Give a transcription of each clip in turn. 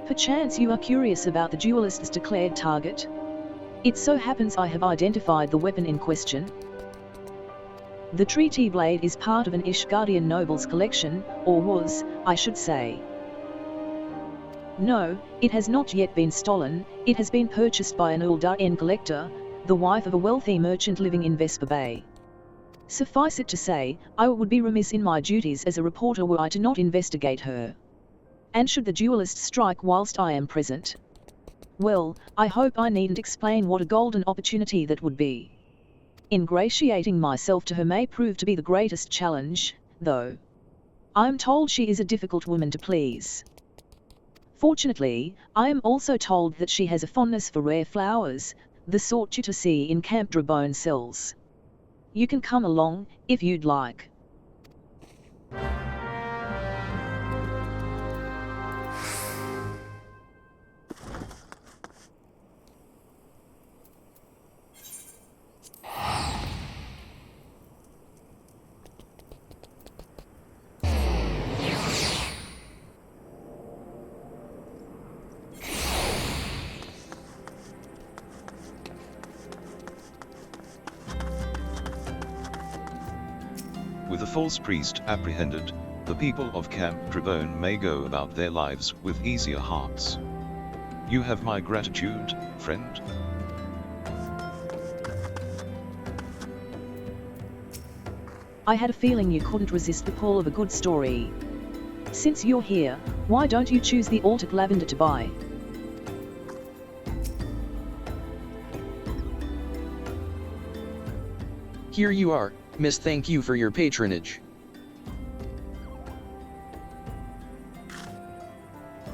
Perchance you are curious about the duelist's declared target? It so happens I have identified the weapon in question. The treaty blade is part of an Ishgardian noble's collection, or was, I should say. No, it has not yet been stolen. It has been purchased by an Ul'dah collector, the wife of a wealthy merchant living in Vesper Bay. Suffice it to say, I would be remiss in my duties as a reporter were I to not investigate her. And should the duelist strike whilst I am present? Well, I hope I needn't explain what a golden opportunity that would be. Ingratiating myself to her may prove to be the greatest challenge, though. I am told she is a difficult woman to please. Fortunately, I am also told that she has a fondness for rare flowers, the sort you to see in Camp Drabone cells. You can come along, if you'd like. With the false priest apprehended, the people of Camp Drabone may go about their lives with easier hearts. You have my gratitude, friend. I had a feeling you couldn't resist the pull of a good story. Since you're here, why don't you choose the altered lavender to buy? Here you are, miss. Thank you for your patronage.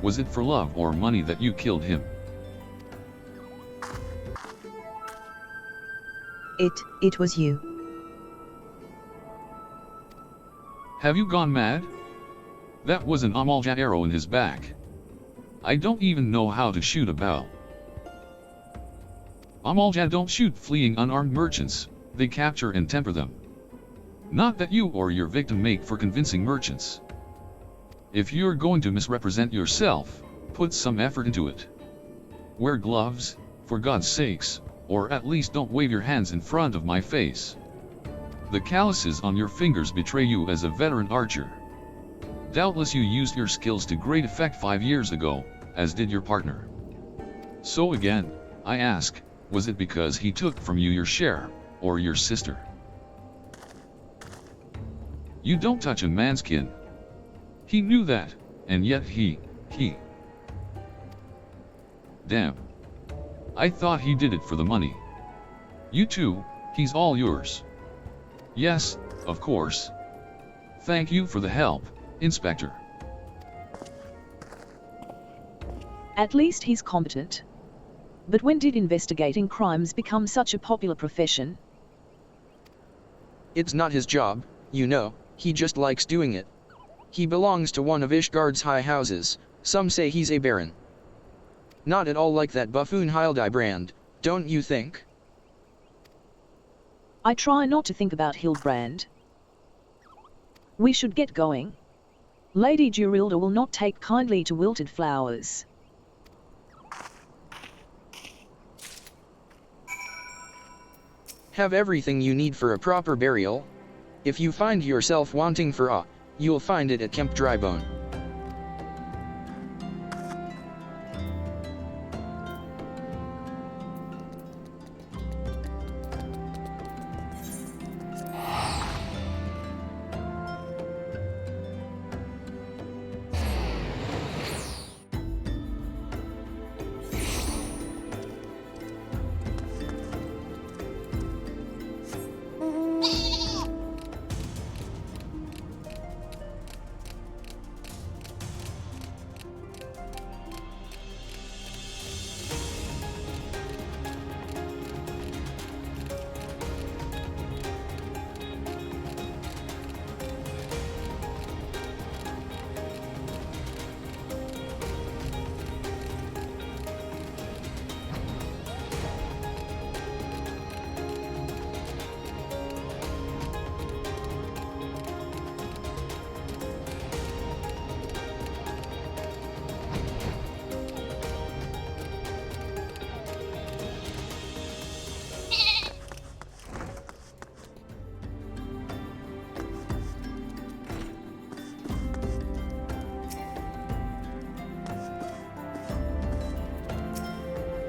Was it for love or money that you killed him? It was you. Have you gone mad? That was an mmorpg arrow in his back. I don't even know how to shoot a bow. mmorpg don't shoot fleeing unarmed merchants, they capture and temper them. Not that you or your victim make for convincing merchants. If you're going to misrepresent yourself, put some effort into it. Wear gloves, for God's sakes, or at least don't wave your hands in front of my face. The calluses on your fingers betray you as a veteran archer. Doubtless you used your skills to great effect 5 years ago, as did your partner. So again, I ask, was it because he took from you your share, or your sister? You don't touch a man's kin. He knew that, and yet he... Damn. I thought he did it for the money. You too, he's all yours. Yes, of course. Thank you for the help, Inspector. At least he's competent. But when did investigating crimes become such a popular profession? It's not his job, you know, he just likes doing it. He belongs to one of Ishgard's high houses, some say he's a baron. Not at all like that buffoon Hildibrand, don't you think? I try not to think about Hildibrand. We should get going. Lady Durilda will not take kindly to wilted flowers. Have everything you need for a proper burial. If you find yourself wanting for you'll find it at Camp Drybone.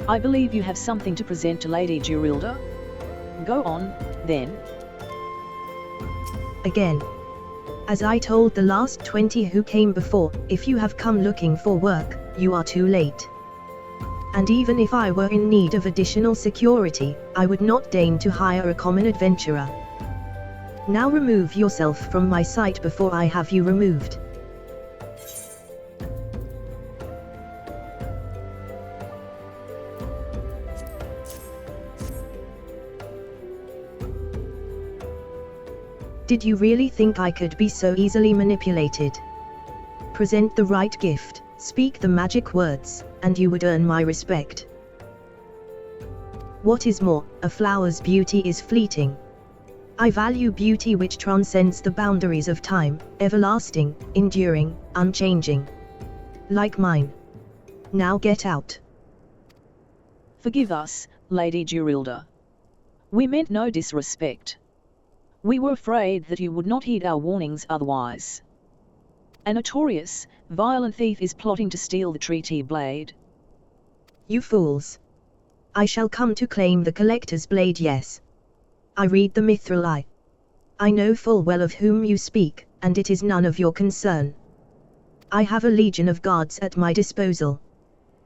I believe you have something to present to Lady Durilda. Go on, then. Again. As I told the last 20 who came before, if you have come looking for work, you are too late. And even if I were in need of additional security, I would not deign to hire a common adventurer. Now remove yourself from my sight before I have you removed. Did you really think I could be so easily manipulated? Present the right gift, speak the magic words, and you would earn my respect. What is more, a flower's beauty is fleeting. I value beauty which transcends the boundaries of time, everlasting, enduring, unchanging. Like mine. Now get out. Forgive us, Lady Durilda. We meant no disrespect. We were afraid that you would not heed our warnings otherwise. A notorious, violent thief is plotting to steal the treaty blade. You fools. I shall come to claim the collector's blade, yes. I read the mithril eye. I know full well of whom you speak, and it is none of your concern. I have a legion of guards at my disposal.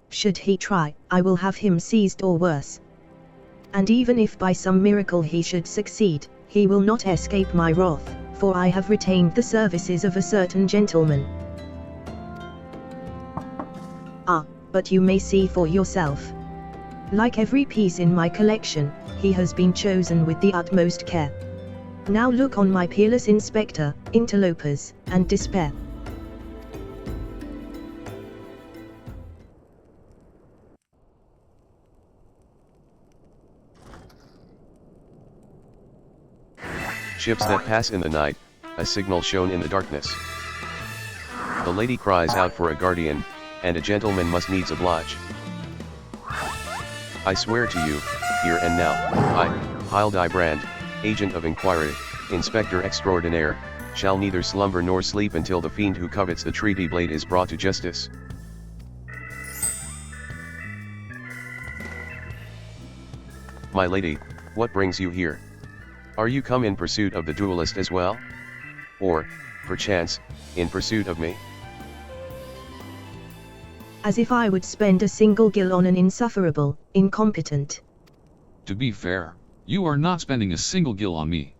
Should he try, I will have him seized or worse. And even if by some miracle he should succeed, he will not escape my wrath, for I have retained the services of a certain gentleman. Ah, but you may see for yourself. Like every piece in my collection, he has been chosen with the utmost care. Now look on my peerless inspector, interlopers, and despair. Ships that pass in the night, a signal shown in the darkness. The lady cries out for a guardian, and a gentleman must needs oblige. I swear to you, here and now, I, Hildibrand, agent of inquiry, inspector extraordinaire, shall neither slumber nor sleep until the fiend who covets the treaty blade is brought to justice. My lady, what brings you here? Are you come in pursuit of the duelist as well? Or, perchance, in pursuit of me? As if I would spend a single gil on an insufferable, incompetent. To be fair, you are not spending a single gil on me.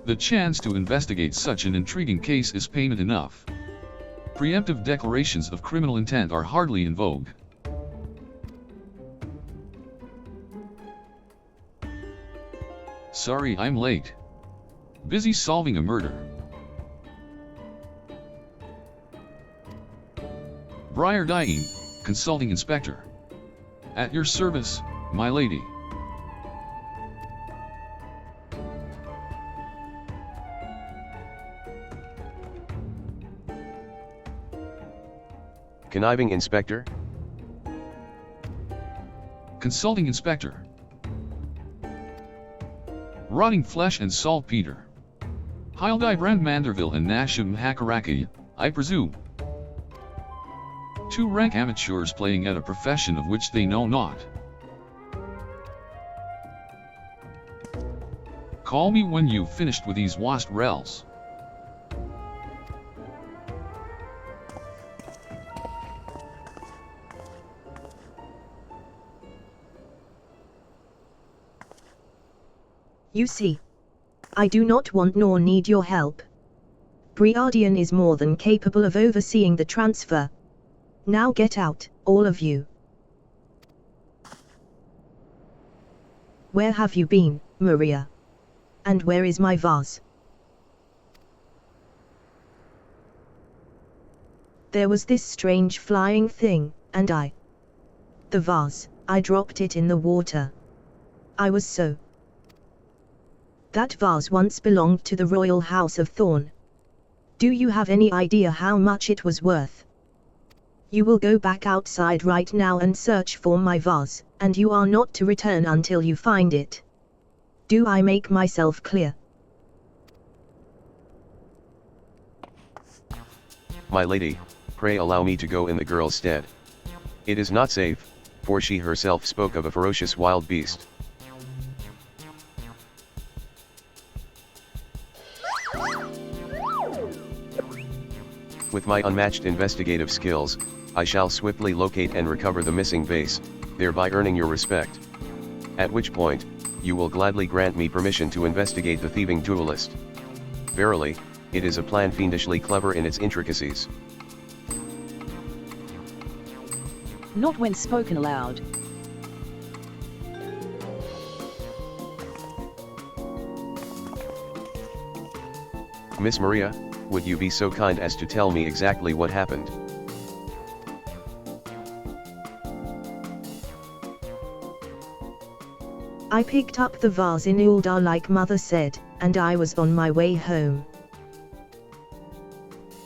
The chance to investigate such an intriguing case is payment enough. Preemptive declarations of criminal intent are hardly in vogue. Sorry I'm late. Busy solving a murder. Briar Dying, Consulting Inspector. At your service, my lady. Conniving Inspector? Consulting Inspector. Rotting Flesh and Saltpeter. Hildibrand Manderville and Nashim Hakaraki, I presume. Two rank amateurs playing at a profession of which they know not. Call me when you've finished with these wasp rels. You see. I do not want nor need your help. Briardian is more than capable of overseeing the transfer. Now get out, all of you. Where have you been, Maria? And where is my vase? There was this strange flying thing, and the vase, I dropped it in the water. I was so. That vase once belonged to the royal house of Thorn. Do you have any idea how much it was worth? You will go back outside right now and search for my vase, and you are not to return until you find it. Do I make myself clear? My lady, pray allow me to go in the girl's stead. It is not safe, for she herself spoke of a ferocious wild beast. With my unmatched investigative skills, I shall swiftly locate and recover the missing vase, thereby earning your respect. At which point, you will gladly grant me permission to investigate the thieving duelist. Verily, it is a plan fiendishly clever in its intricacies. Not when spoken aloud. Miss Maria, would you be so kind as to tell me exactly what happened? I picked up the vase in Ul'dah like Mother said, and I was on my way home.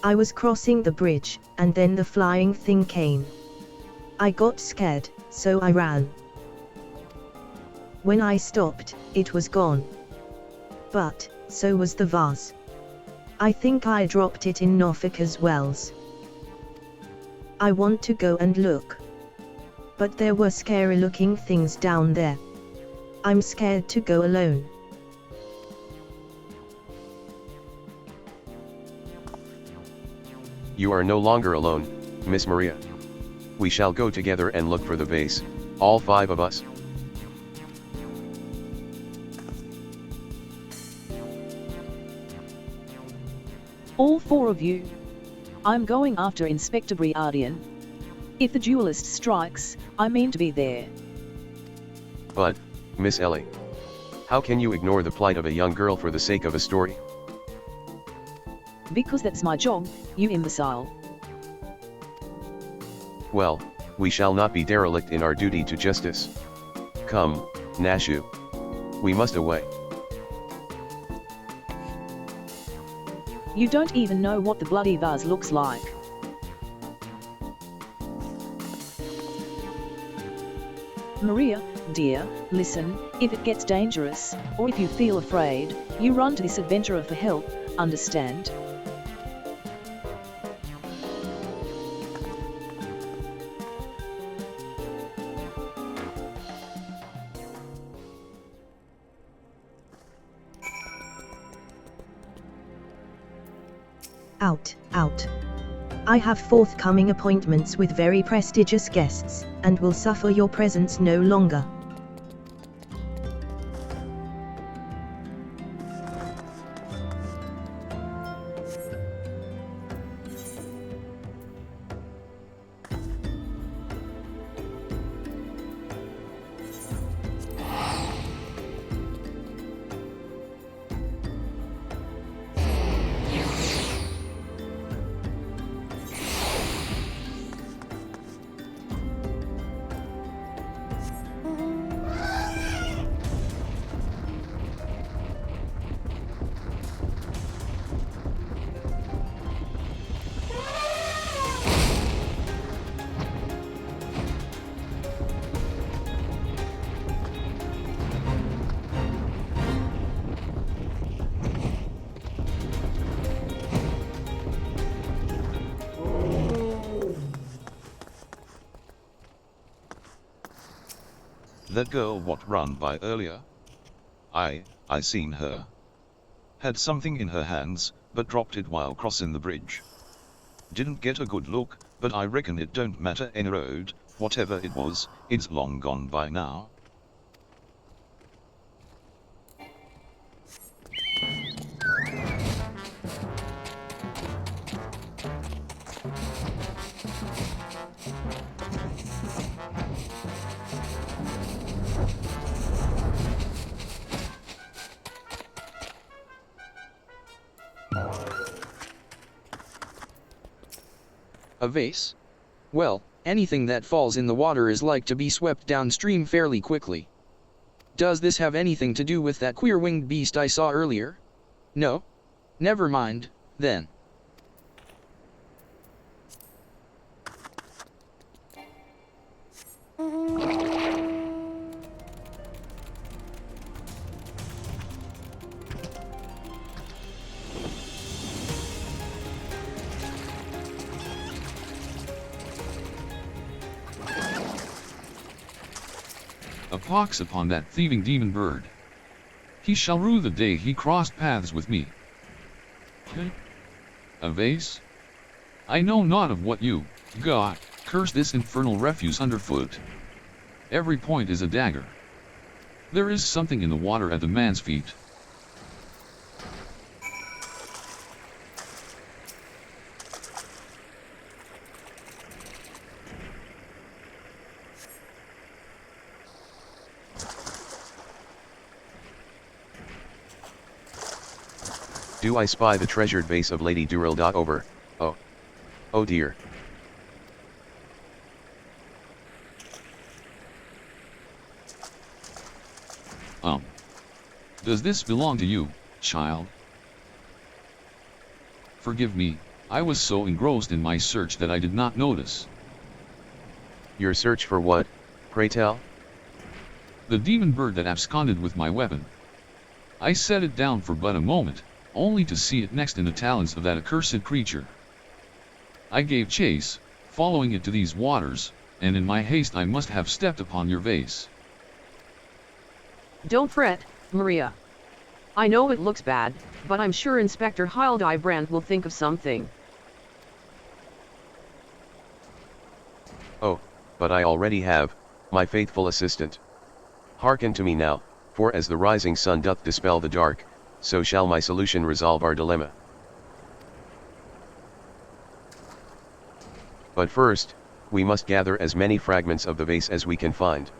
I was crossing the bridge, and then the flying thing came. I got scared, so I ran. When I stopped, it was gone. But, so was the vase. I think I dropped it in Norfolk's wells. I want to go and look. But there were scary looking things down there. I'm scared to go alone. You are no longer alone, Miss Maria. We shall go together and look for the vase, all 5 of us. All 4 of you. I'm going after Inspector Briardian. If the duelist strikes, I mean to be there. But, Miss Ellie, how can you ignore the plight of a young girl for the sake of a story? Because that's my job, you imbecile. Well, we shall not be derelict in our duty to justice. Come, Nashu. We must away. You don't even know what the bloody vase looks like. Maria, dear, listen, if it gets dangerous, or if you feel afraid, you run to this adventurer for help, understand? Out. I have forthcoming appointments with very prestigious guests, and will suffer your presence no longer. That girl what run by earlier? I seen her. Had something in her hands, but dropped it while crossing the bridge. Didn't get a good look, but I reckon it don't matter any road, whatever it was, it's long gone by now. A vase? Well, anything that falls in the water is like to be swept downstream fairly quickly. Does this have anything to do with that queer winged beast I saw earlier? No? Never mind, then. A pox upon that thieving demon bird. He shall rue the day he crossed paths with me. A vase? I know not of what you, God, curse this infernal refuse underfoot. Every point is a dagger. There is something in the water at the man's feet. Do I spy the treasured vase of Lady Durilda over? Oh. Oh dear. Does this belong to you, child? Forgive me, I was so engrossed in my search that I did not notice. Your search for what, pray tell? The demon bird that absconded with my weapon. I set it down for but a moment, only to see it next in the talons of that accursed creature. I gave chase, following it to these waters, and in my haste I must have stepped upon your vase. Don't fret, Maria. I know it looks bad, but I'm sure Inspector Hildibrand will think of something. Oh, but I already have, my faithful assistant. Hearken to me now, for as the rising sun doth dispel the dark, so shall my solution resolve our dilemma. But first, we must gather as many fragments of the vase as we can find.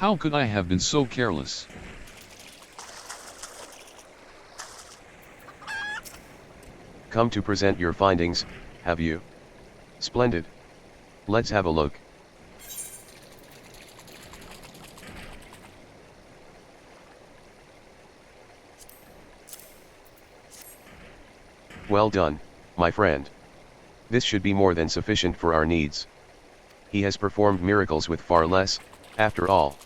How could I have been so careless? Come to present your findings, have you? Splendid. Let's have a look. Well done, my friend. This should be more than sufficient for our needs. He has performed miracles with far less, after all.